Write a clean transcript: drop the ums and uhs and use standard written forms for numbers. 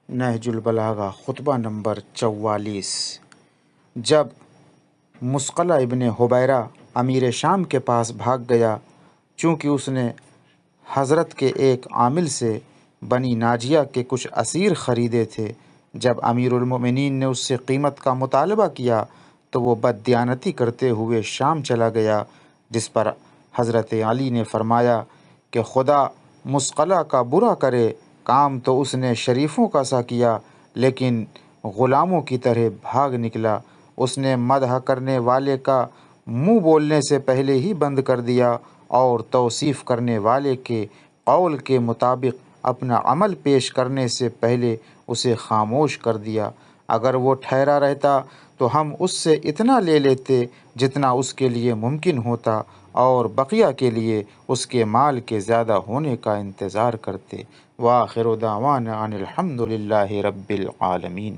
نہج البلاغہ خطبہ نمبر 44۔ جب مسقلہ ابن حبیرہ امیر شام کے پاس بھاگ گیا، چونکہ اس نے حضرت کے ایک عامل سے بنی ناجیہ کے کچھ اسیر خریدے تھے، جب امیر المؤمنین نے اس سے قیمت کا مطالبہ کیا تو وہ بددیانتی کرتے ہوئے شام چلا گیا، جس پر حضرت علی نے فرمایا کہ خدا مسقلہ کا برا کرے، کام تو اس نے شریفوں کا سا کیا لیکن غلاموں کی طرح بھاگ نکلا۔ اس نے مدح کرنے والے کا منہ بولنے سے پہلے ہی بند کر دیا اور توصیف کرنے والے کے قول کے مطابق اپنا عمل پیش کرنے سے پہلے اسے خاموش کر دیا۔ اگر وہ ٹھہرا رہتا تو ہم اس سے اتنا لے لیتے جتنا اس کے لیے ممکن ہوتا، اور بقیہ کے لیے اس کے مال کے زیادہ ہونے کا انتظار کرتے۔ وآخر دعوانا ان الحمد للہ رب العالمین۔